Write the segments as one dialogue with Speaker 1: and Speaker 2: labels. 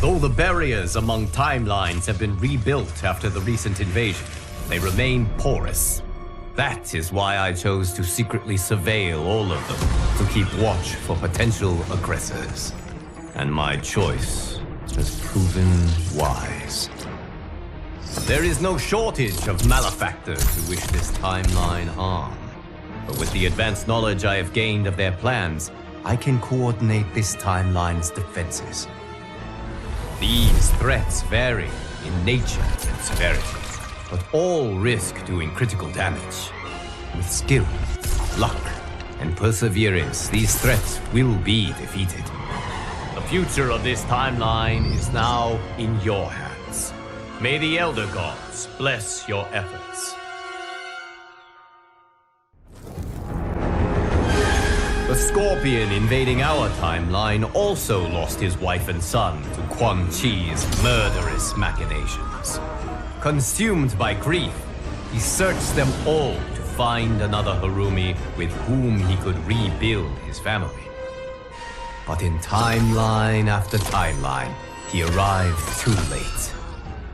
Speaker 1: Though the barriers among timelines have been rebuilt after the recent invasion, they remain porous. That is why I chose to secretly surveil all of them, to keep watch for potential aggressors. And my choice has proven wise. There is no shortage of malefactors who wish this timeline harm. But with the advanced knowledge I have gained of their plans, I can coordinate this timeline's defenses. These threats vary in nature and severity, but all risk doing critical damage. With skill, luck, and perseverance, these threats will be defeated. The future of this timeline is now in your hands. May the Elder Gods bless your efforts. The Scorpion invading our timeline also lost his wife and son to Quan Chi's murderous machinations. Consumed by grief, he searched them all to find another Harumi with whom he could rebuild his family. But in timeline after timeline, he arrived too late.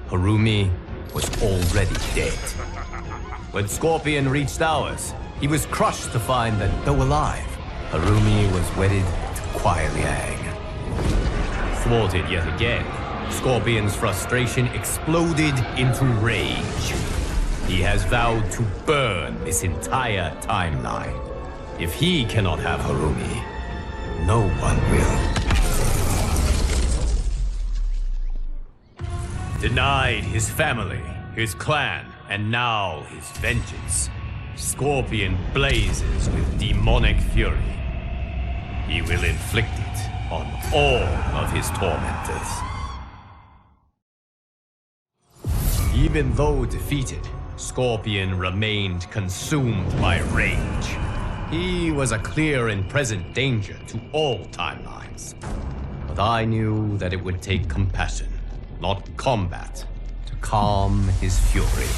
Speaker 1: Harumi was already dead. When Scorpion reached ours, he was crushed to find that, though alive, Harumi was wedded to Kuai Liang. Thwarted yet again, Scorpion's frustration exploded into rage. He has vowed to burn this entire timeline. If he cannot have Harumi, no one will. Denied his family, his clan, and now his vengeance, Scorpion blazes with demonic fury. He will inflict it on all of his tormentors. Even though defeated, Scorpion remained consumed by rage. He was a clear and present danger to all timelines. But I knew that it would take compassion, not combat, to calm his fury.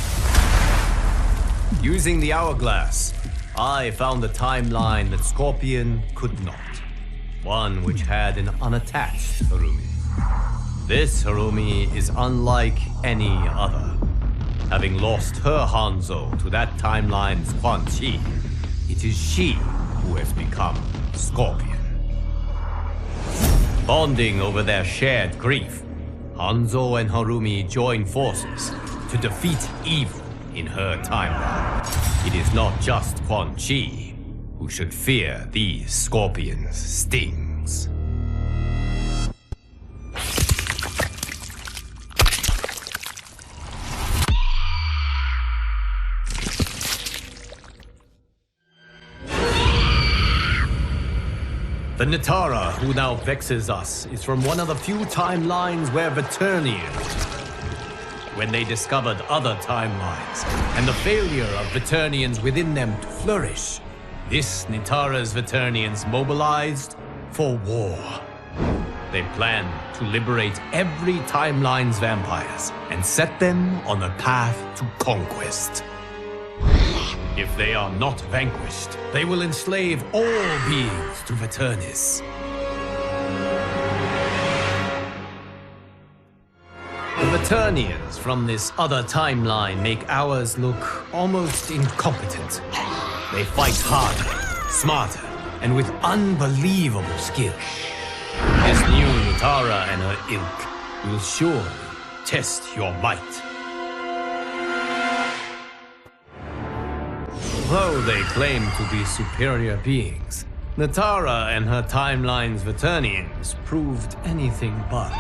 Speaker 1: Using the hourglass, I found a timeline that Scorpion could not. One which had an unattached Harumi. This Harumi is unlike any other. Having lost her Hanzo to that timeline's Quan Chi, it is she who has become Scorpion. Bonding over their shared grief, Hanzo and Harumi join forces to defeat evil in her timeline. It is not just Quan Chi who should fear these Scorpion's stings. The Nitara who now vexes us is from one of the few timelines where Zaterrans, when they discovered other timelines and the failure of Zaterrans within them to flourish, this Nitara's Zaterrans mobilized for war. They planned to liberate every timeline's vampires and set them on a path to conquest. If they are not vanquished, they will enslave all beings to Zaterrans. The Zaterrans from this other timeline make ours look almost incompetent. They fight harder, smarter, and with unbelievable skill. This new Nitara and her ilk will surely test your might. Though they claim to be superior beings, Nitara and her timeline's Zaterrans proved anything but.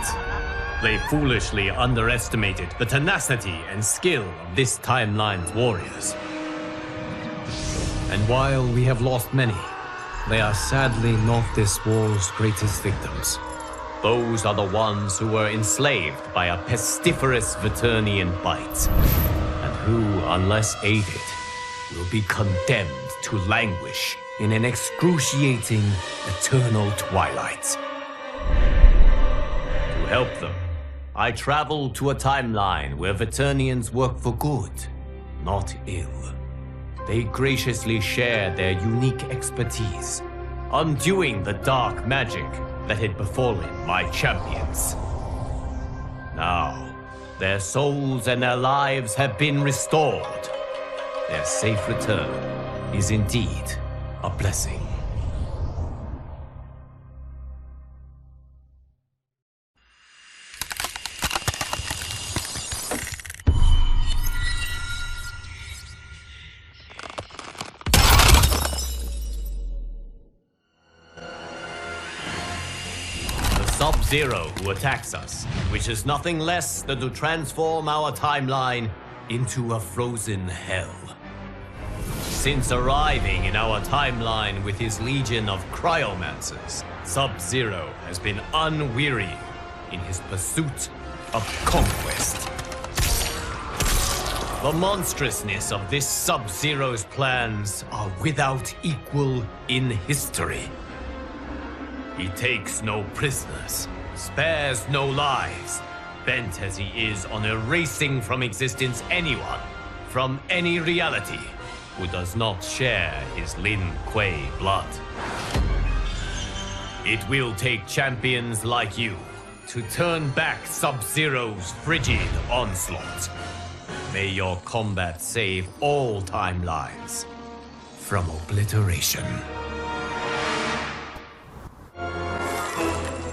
Speaker 1: They foolishly underestimated the tenacity and skill of this timeline's warriors. And while we have lost many, they are sadly not this war's greatest victims. Those are the ones who were enslaved by a pestiferous Zaterran bite, and who, unless aided, will be condemned to languish in an excruciating, eternal twilight. To help them, I traveled to a timeline where Zaterrans work for good, not ill. They graciously shared their unique expertise, undoing the dark magic that had befallen my champions. Now, their souls and their lives have been restored. Their safe return is indeed a blessing. Sub-Zero, who attacks us, wishes nothing less than to transform our timeline into a frozen hell. Since arriving in our timeline with his legion of cryomancers, Sub-Zero has been unwearying in his pursuit of conquest. The monstrousness of this Sub-Zero's plans are without equal in history. He takes no prisoners, spares no lives, bent as he is on erasing from existence anyone, from any reality, who does not share his Lin Kuei blood. It will take champions like you to turn back Sub-Zero's frigid onslaught. May your combat save all timelines from obliteration.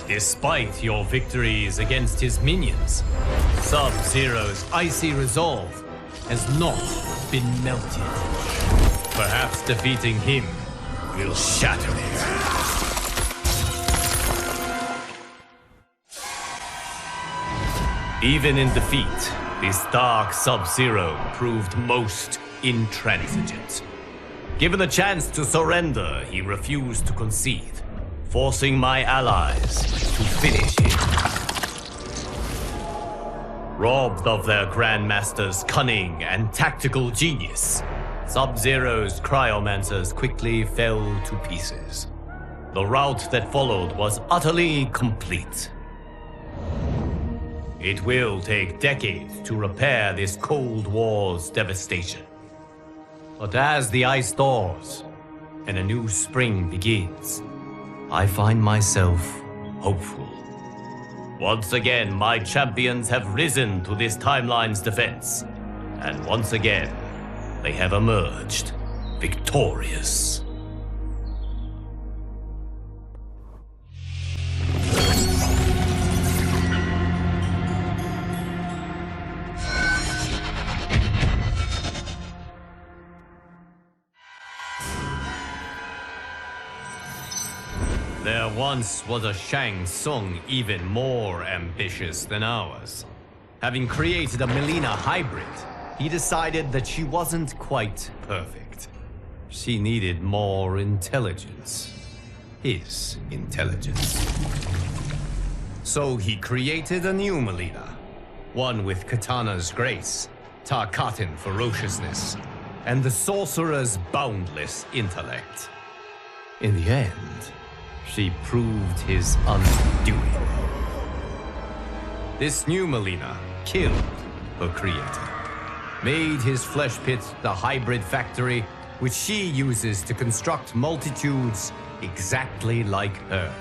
Speaker 1: Despite your victories against his minions, Sub-Zero's icy resolve has not been melted. Perhaps defeating him will shatter it. Even in defeat, this dark Sub-Zero proved most intransigent. Given the chance to surrender, he refused to concede, forcing my allies to finish him. Robbed of their Grandmaster's cunning and tactical genius, Sub-Zero's cryomancers quickly fell to pieces. The rout that followed was utterly complete. It will take decades to repair this Cold War's devastation. But as the ice thaws and a new spring begins, I find myself hopeful. Once again, my champions have risen to this timeline's defense. And once again, they have emerged victorious. There once was a Shang Tsung even more ambitious than ours. Having created a Mileena hybrid, he decided that she wasn't quite perfect. She needed more intelligence. His intelligence. So he created a new Mileena. One with Katana's grace, Tarkatan ferociousness, and the sorcerer's boundless intellect. In the end, she proved his undoing. This new Mileena killed her creator, made his flesh pit the hybrid factory which she uses to construct multitudes exactly like her.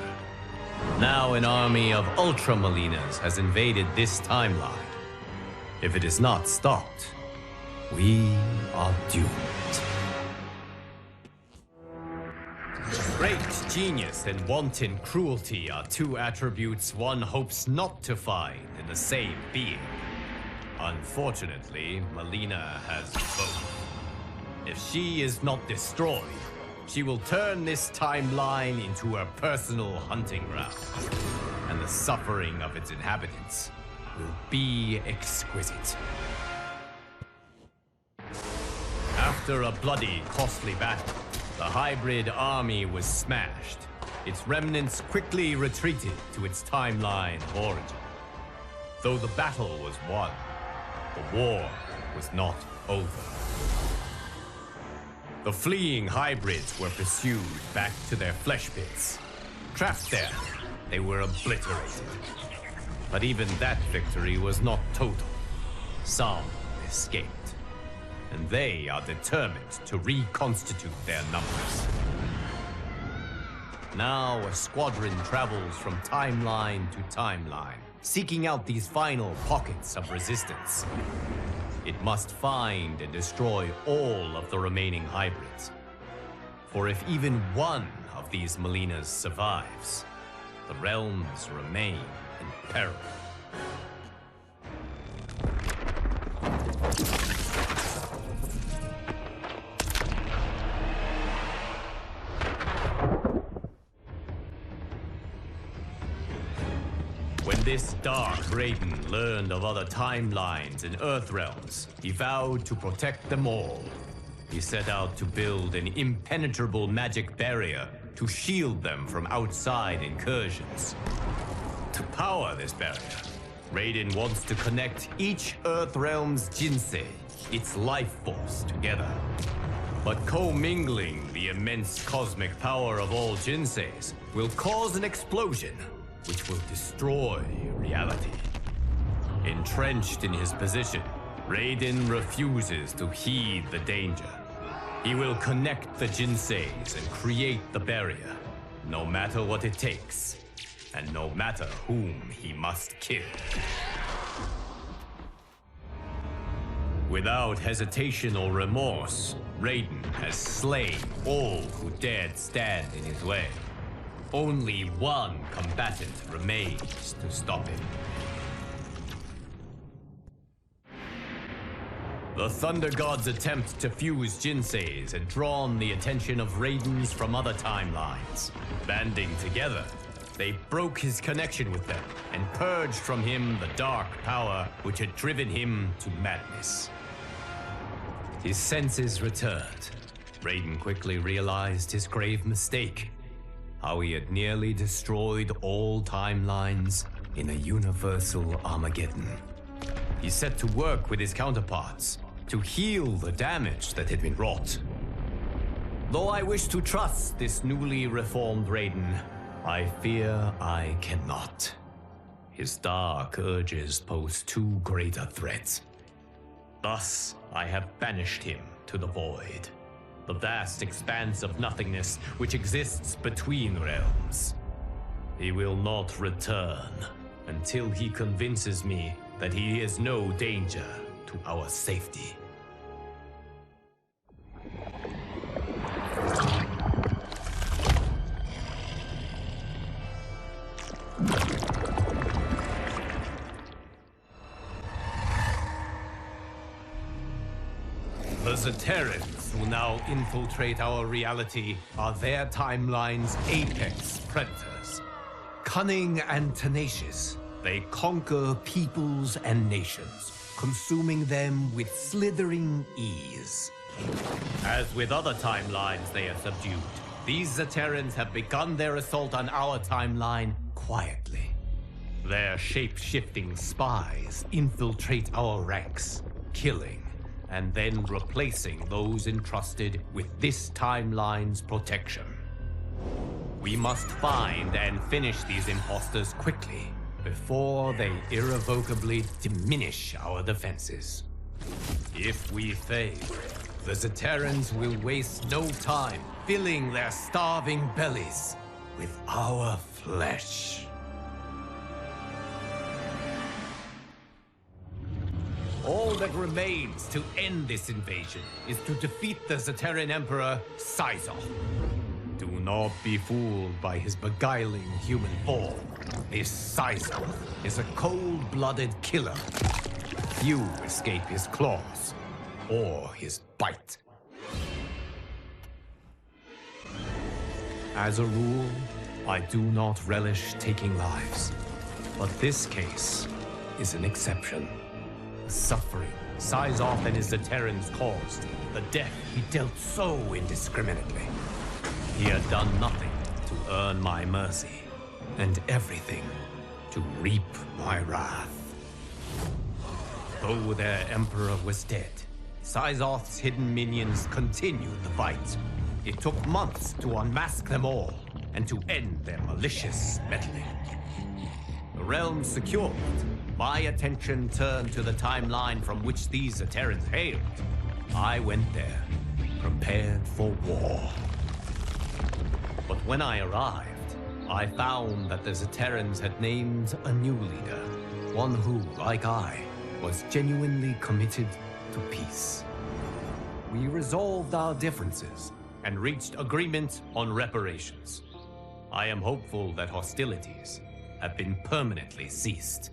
Speaker 1: Now an army of Ultra Mileenas has invaded this timeline. If it is not stopped, we are doomed. Great genius and wanton cruelty are two attributes one hopes not to find in the same being. Unfortunately, Mileena has both. If she is not destroyed, she will turn this timeline into her personal hunting ground, and the suffering of its inhabitants will be exquisite. After a bloody, costly battle, the hybrid army was smashed. Its remnants quickly retreated to its timeline of origin. Though the battle was won, the war was not over. The fleeing hybrids were pursued back to their flesh pits. Trapped there, they were obliterated. But even that victory was not total. Some escaped. And they are determined to reconstitute their numbers. Now a squadron travels from timeline to timeline, seeking out these final pockets of resistance. It must find and destroy all of the remaining hybrids. For if even one of these Mileenas survives, the realms remain in peril. When this dark Raiden learned of other timelines and Earth realms, he vowed to protect them all. He set out to build an impenetrable magic barrier to shield them from outside incursions. To power this barrier, Raiden wants to connect each Earth realm's Jinsei, its life force, together. But commingling the immense cosmic power of all Jinseis will cause an explosion which will destroy reality. Entrenched in his position, Raiden refuses to heed the danger. He will connect the Jinseis and create the barrier, no matter what it takes, and no matter whom he must kill. Without hesitation or remorse, Raiden has slain all who dared stand in his way. Only one combatant remains to stop him. The Thunder God's attempt to fuse Jinseis had drawn the attention of Raidens from other timelines. Banding together, they broke his connection with them and purged from him the dark power which had driven him to madness. His senses returned. Raiden quickly realized his grave mistake. How he had nearly destroyed all timelines in a universal Armageddon. He set to work with his counterparts to heal the damage that had been wrought. Though I wish to trust this newly reformed Raiden, I fear I cannot. His dark urges pose too great a threat. Thus, I have banished him to the void, the vast expanse of nothingness which exists between realms. He will not return until he convinces me that he is no danger to our safety. The Zaterrans who now infiltrate our reality are their timeline's apex predators. Cunning and tenacious, they conquer peoples and nations, consuming them with slithering ease. As with other timelines they have subdued, these Zaterrans have begun their assault on our timeline quietly. Their shape-shifting spies infiltrate our ranks, killing and then replacing those entrusted with this timeline's protection. We must find and finish these imposters quickly before they irrevocably diminish our defenses. If we fail, the Zaterrans will waste no time filling their starving bellies with our flesh. All that remains to end this invasion is to defeat the Zaterran Emperor, Syzoth. Do not be fooled by his beguiling human form. This Syzoth is a cold-blooded killer. Few escape his claws or his bite. As a rule, I do not relish taking lives, but this case is an exception. The suffering Syzoth and his Zaterrans caused, the death he dealt so indiscriminately. He had done nothing to earn my mercy, and everything to reap my wrath. Though their emperor was dead, Syzoth's hidden minions continued the fight. It took months to unmask them all, and to end their malicious meddling. The realm secured, my attention turned to the timeline from which these Zaterrans hailed. I went there, prepared for war. But when I arrived, I found that the Zaterrans had named a new leader, one who, like I, was genuinely committed to peace. We resolved our differences and reached agreement on reparations. I am hopeful that hostilities have been permanently ceased.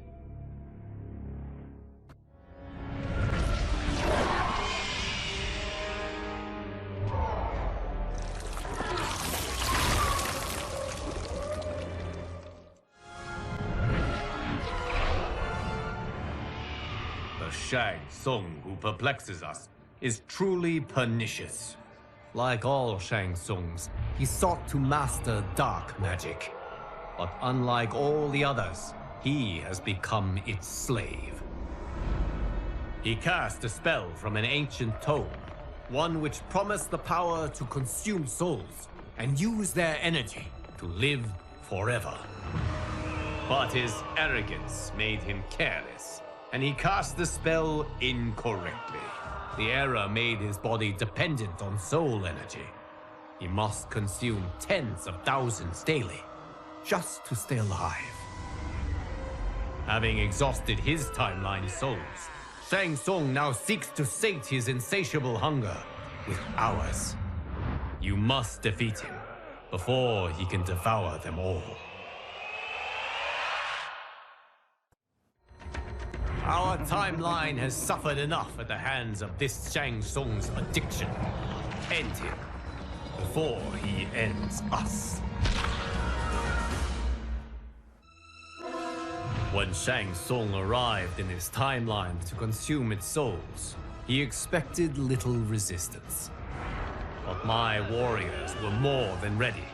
Speaker 1: The Shang Tsung who perplexes us is truly pernicious. Like all Shang Tsungs, he sought to master dark magic. But unlike all the others, he has become its slave. He cast a spell from an ancient tome, one which promised the power to consume souls and use their energy to live forever. But his arrogance made him careless, and he cast the spell incorrectly. The error made his body dependent on soul energy. He must consume tens of thousands daily, just to stay alive. Having exhausted his timeline's souls, Shang Tsung now seeks to sate his insatiable hunger with ours. You must defeat him before he can devour them all. Our timeline has suffered enough at the hands of this Shang Tsung's addiction. End him before he ends us. When Shang Tsung arrived in his timeline to consume its souls, he expected little resistance. But my warriors were more than ready.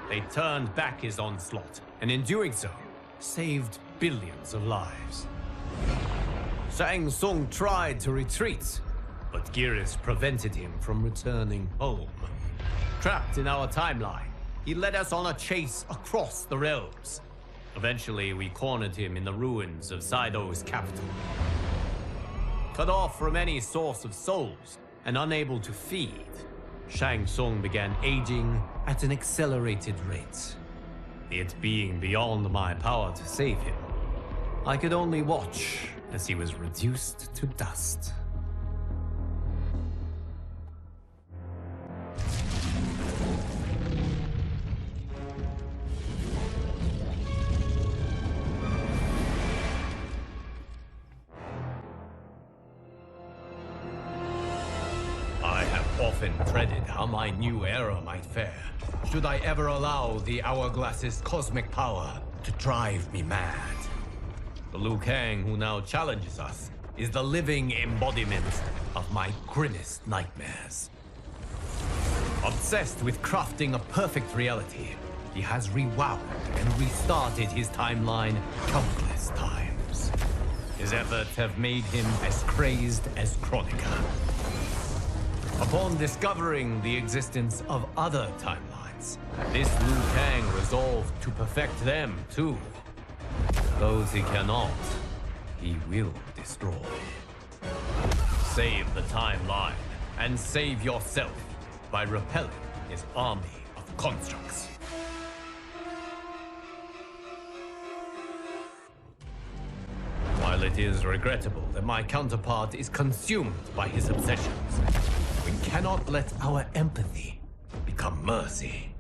Speaker 1: They turned back his onslaught, and in doing so, saved billions of lives. Shang Tsung tried to retreat, but Geras prevented him from returning home. Trapped in our timeline, he led us on a chase across the realms. Eventually, we cornered him in the ruins of Syzoth's capital. Cut off from any source of souls and unable to feed, Shang Tsung began aging at an accelerated rate. It being beyond my power to save him, I could only watch as he was reduced to dust. I have often dreaded how my new era might fare, should I ever allow the Hourglass's cosmic power to drive me mad. The Liu Kang who now challenges us is the living embodiment of my grimmest nightmares. Obsessed with crafting a perfect reality, he has rewound and restarted his timeline countless times. His efforts have made him as crazed as Chronica. Upon discovering the existence of other timelines, this Liu Kang resolved to perfect them too. Those he cannot, he will destroy. Save the timeline and save yourself by repelling his army of constructs. While it is regrettable that my counterpart is consumed by his obsessions, we cannot let our empathy become mercy.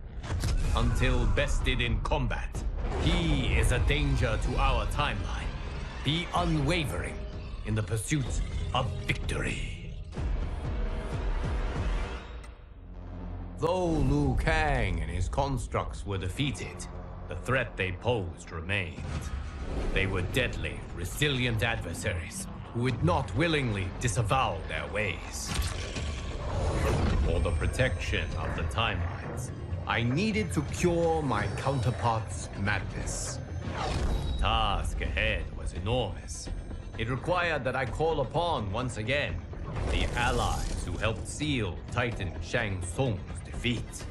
Speaker 1: Until bested in combat, he is a danger to our timeline. Be unwavering in the pursuit of victory. Though Liu Kang and his constructs were defeated, the threat they posed remained. They were deadly, resilient adversaries who would not willingly disavow their ways. For the protection of the timelines, I needed to cure my counterpart's madness. The task ahead was enormous. It required that I call upon, once again, the allies who helped seal Titan Shang Tsung's defeat.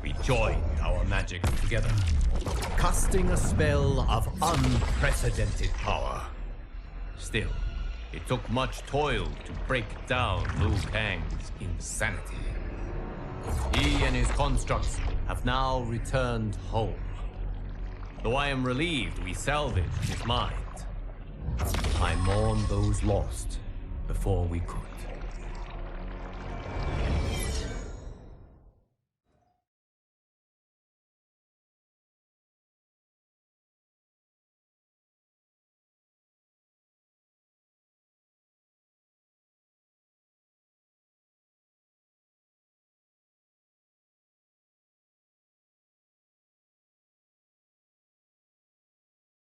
Speaker 1: We joined our magic together, casting a spell of unprecedented power. Still, it took much toil to break down Liu Kang's insanity. He and his constructs have now returned home. Though I am relieved we salvaged his mind, I mourn those lost before we could.